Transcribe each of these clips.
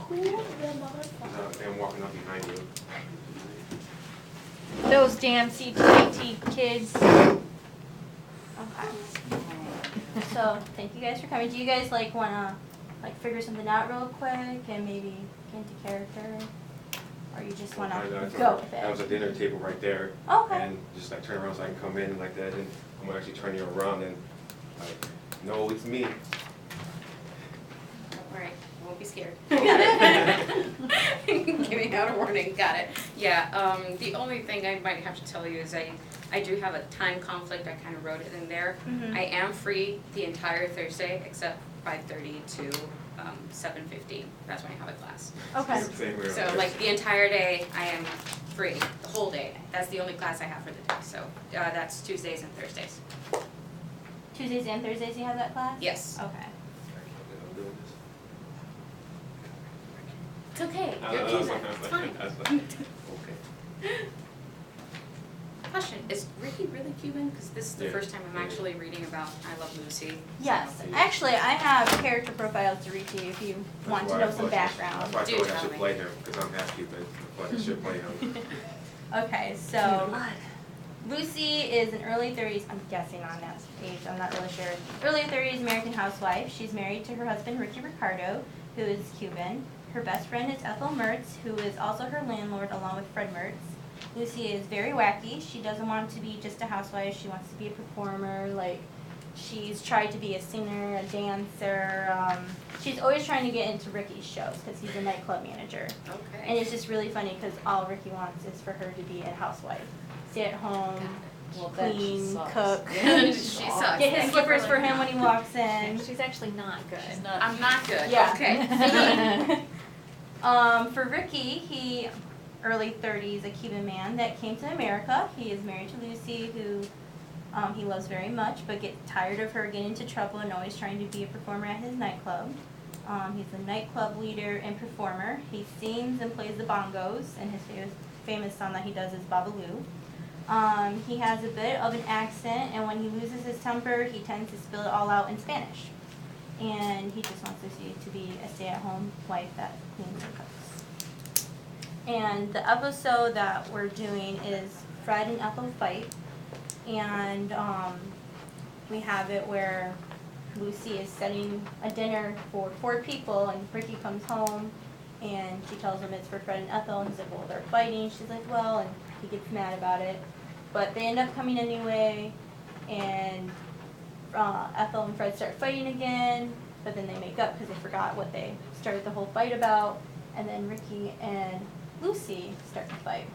Who the motherfucker? I'm walking up behind you. Those damn CTT kids. Okay. So thank you guys for coming. Do you guys like wanna like figure something out real quick and maybe get into character, or you just wanna go with it? That was a dinner table right there. Okay. And just like turn around so I can come in like that, and I'm gonna actually turn you around and like, no, it's me. Don't worry, I won't be scared. Got it. Giving out a warning, got it. Yeah, the only thing I might have to tell you is I do have a time conflict, I kind of wrote it in there. Mhm. I am free the entire Thursday except 5:30 to 7:15, that's when I have a class. Okay. Same way. So like the entire day, I am free, the whole day. That's the only class I have for the day, so that's Tuesdays and Thursdays. Tuesdays and Thursdays you have that class? Yes. Okay. I'm doing this. It's okay, you're Cuban, it's fine. Okay. Question, is Ricky really Cuban? Because this is the Yeah. first time I'm actually reading about I Love Lucy. Yes. Actually, I have character profiles to read to you if you want to know some background. That's why I Do feel like I tell should me. play him, because I'm half Cuban. I feel like I should play him. Okay, so Lucy is an early 30s, I'm guessing on that age, I'm not really sure. Early 30s American housewife. She's married to her husband Ricky Ricardo, who is Cuban. Her best friend is Ethel Mertz, who is also her landlord along with Fred Mertz. Lucy is very wacky. She doesn't want to be just a housewife. She wants to be a performer. Like, she's tried to be a singer, a dancer. She's always trying to get into Ricky's shows because he's a nightclub manager. Okay. And it's just really funny because all Ricky wants is for her to be a housewife. Stay at home, Well, then she clean, sucks. cook, She sucks. get his slippers for him when he walks in. She's actually not good. She's not. I'm not good, Yeah. okay. For Ricky, he, early 30s, a Cuban man that came to America. He is married to Lucy, who he loves very much, but gets tired of her getting into trouble and always trying to be a performer at his nightclub. He's a nightclub leader and performer. He sings and plays the bongos, and his famous song that he does is Babalu. He has a bit of an accent, and when he loses his temper, he tends to spill it all out in Spanish. And he just wants Lucy to be a stay-at-home wife that cleans and cooks. And the episode that we're doing is Fred and Ethel fight, and we have it where Lucy is setting a dinner for 4 people, and Ricky comes home, and she tells him it's for Fred and Ethel, and he's like, well, they're fighting. She's like, well, and he gets mad about it. But they end up coming anyway, and Ethel and Fred start fighting again, but then they make up because they forgot what they started the whole fight about, and then Ricky and Lucy start to fight.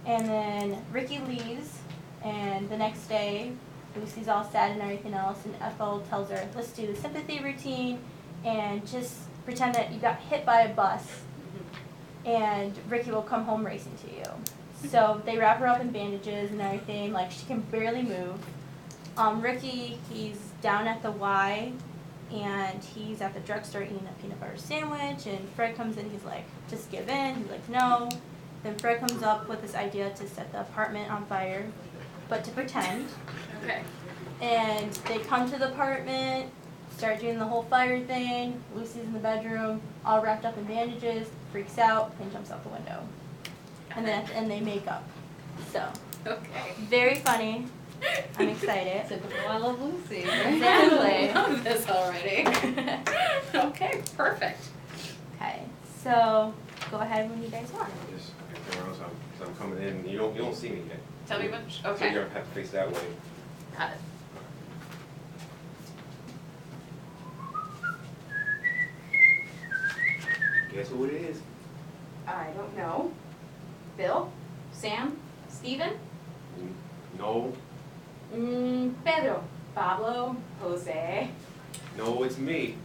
And then Ricky leaves, and the next day, Lucy's all sad and everything else, and Ethel tells her, let's do the sympathy routine, and just pretend that you got hit by a bus, and Ricky will come home racing to you. So they wrap her up in bandages and everything, like she can barely move. Ricky, he's down at the Y, and he's at the drugstore eating a peanut butter sandwich, and Fred comes in, he's like, just give in. He's like, no. Then Fred comes up with this idea to set the apartment on fire, but to pretend. Okay. And they come to the apartment, start doing the whole fire thing. Lucy's in the bedroom, all wrapped up in bandages, freaks out, and jumps out the window. And then at the end they make up. So, Okay. very funny. I'm excited. Typical I Love Lucy. Exactly. I love this already. Okay, perfect. Okay, so go ahead when you guys want. Just turn around so I'm coming in. You don't see me yet. Tell me what, So okay. you're gonna have to face that way. Got it. Guess who it is? I don't know. Bill? Sam? Steven? No. Pedro? Pablo? Jose? No, it's me.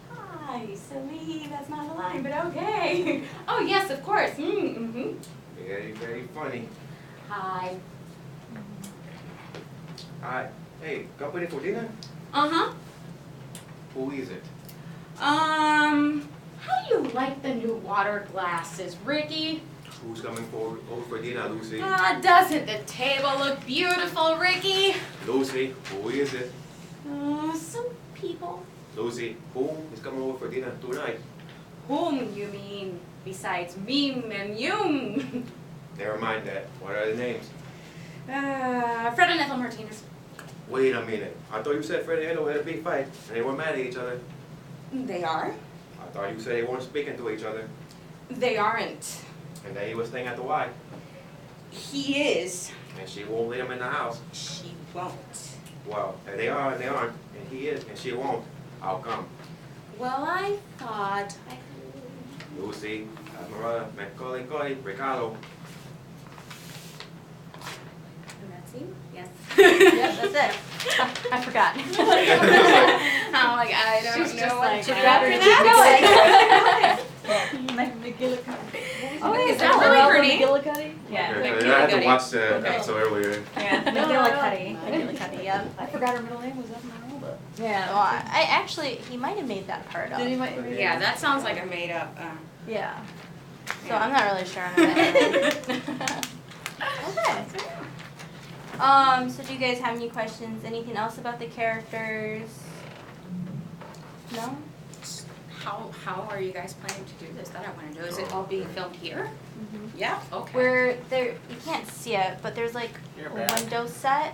Hi, so me, that's not a line, but okay. Oh, yes, of course. Mm-hmm. Very, very funny. Hi. Hey, got ready for dinner? Uh-huh. Who is it? How do you like the new water glasses, Ricky? Who's coming over for dinner, Lucy? Doesn't the table look beautiful, Ricky? Lucy, who is it? Some people. Lucy, who is coming over for dinner tonight? Whom you mean besides Meme and Yum? Never mind that. What are the names? Fred and Ethel Martinez. Wait a minute. I thought you said Fred and Ethel had a big fight and they were mad at each other. They are. I thought you said they weren't speaking to each other. They aren't. And that he was staying at the Y. He is. And she won't let him in the house. She won't. Well, and they are and they aren't. And he is and she won't. How come? Well, I thought Lucy, Esmeralda, Macaulay, Ricardo. Betsy? Yes. Yep, that's it. I forgot. I'm like, I don't She's know just what like, to do after after that. Like McGillicuddy. Oh, Is that really her name? McGillicuddy? Yeah, Yeah. I had to McGillicuddy. watch the Okay. episode earlier. Yeah, No, no, no. McGillicuddy. McGillicuddy, yeah. I forgot her middle name was Esmeralda. Yeah. Well, I actually, he might have made that part up. Did he might? Yeah, that sounds like a made up. Yeah. So I'm not really sure on that. Okay. So do you guys have any questions? Anything else about the characters? No? How are you guys planning to do this? That I want to know. Is it all being filmed here? Mm-hmm. Yeah. Okay. Where there, you can't see it, but there's like You're a back. window set,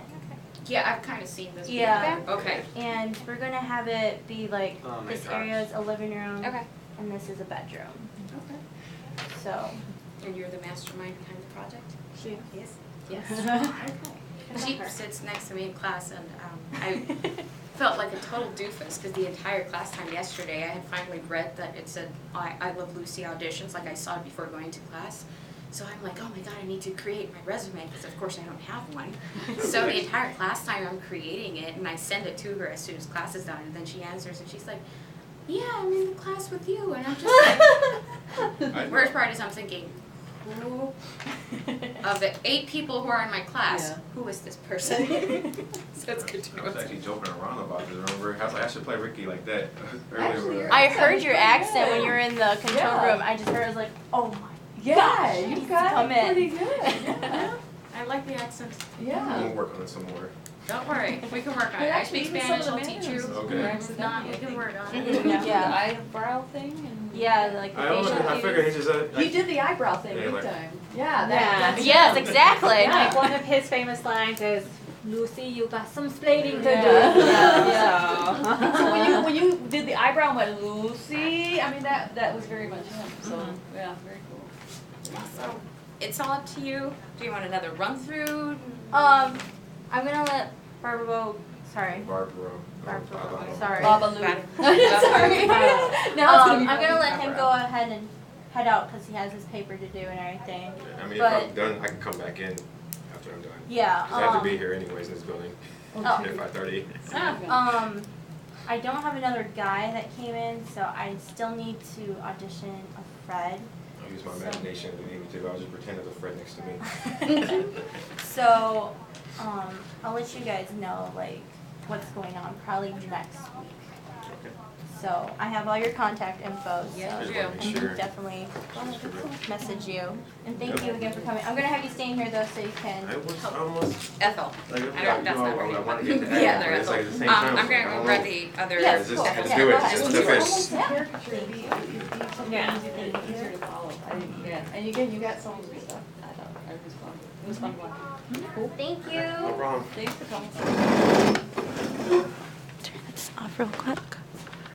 Yeah, I've kind of seen this. Yeah. before. Okay. and we're gonna have it be like Oh, my this gosh. area is a living room, Okay. and this is a bedroom. Okay. So. And you're the mastermind behind the project? She. Yes. Yes. She sits next to me in class, and I felt like a total doofus because the entire class time yesterday I had finally read that it said I Love Lucy auditions, like I saw it before going to class. So I'm like, oh my god, I need to create my resume because of course I don't have one. So the entire class time I'm creating it, and I send it to her as soon as class is done, and then she answers and she's like, yeah, I'm in the class with you, and I'm just like, worst part is I'm thinking, who of the 8 people who are in my class, Yeah. who is this person? So it's good to I know. was actually joking around about this, remember? I was like, I should play Ricky like that Actually, earlier. you're- I heard your accent when you were in the control Yeah. room. I just heard, I was like, oh my. Yeah, Gosh, you needs to got come it in. pretty good. Yeah. I like the accent. I'm Yeah. gonna work on it some more. Don't worry, we can work on But it. I actually, speak even some Spanish, of I'll the teach manners you. Okay. were If not, we accidentally, can work on I it. think. Yeah. The eyebrow thing and. Yeah, like the I almost, facial I figured he cues. just He did the eyebrow thing Yeah, big like- time. Yeah, Yeah. that's Yes, him. exactly. Yeah. Like one of his famous lines is, Lucy, you got some splaining to Yeah. do. Yeah. So when you did the eyebrow and went Lucy, I mean that was very much him. So yeah, very cool. So, it's all up to you. Do you want another run through? I'm gonna let Barbaro, sorry. Barbaro. Barbaro, sorry. Babalu. Sorry. I'm gonna let him go ahead and head out because he has his paper to do and everything. I mean, But- if I'm done, I can come back in after I'm done. Yeah. Because I have to be here anyways in this building Oh. at 5:30. I don't have another guy that came in, so I still need to audition a Fred. I'll use my imagination if you need me to. I'll just pretend there's a friend next to me. So, I'll let you guys know like what's going on probably next week. Okay. So I have all your contact info. Yeah, So Just you want I to make can sure. definitely Sure. message you. And thank you again for coming. I'm gonna have you staying here though, so you can. I was almost Ethel. like, I don't, that's not I her want to name. get to Yeah, that, they're but it's like at the Ethel. same time. I'm it's like, I gonna don't read know. the other. Yes, Just- cool. just Yeah, do it, go just ahead. to finish. Almost caricature would be something Yeah. easier to follow. And again, you got some of the stuff. I thought it was fun. It was fun one. Thank you. No problem. Thanks for coming. Turn this off real quick.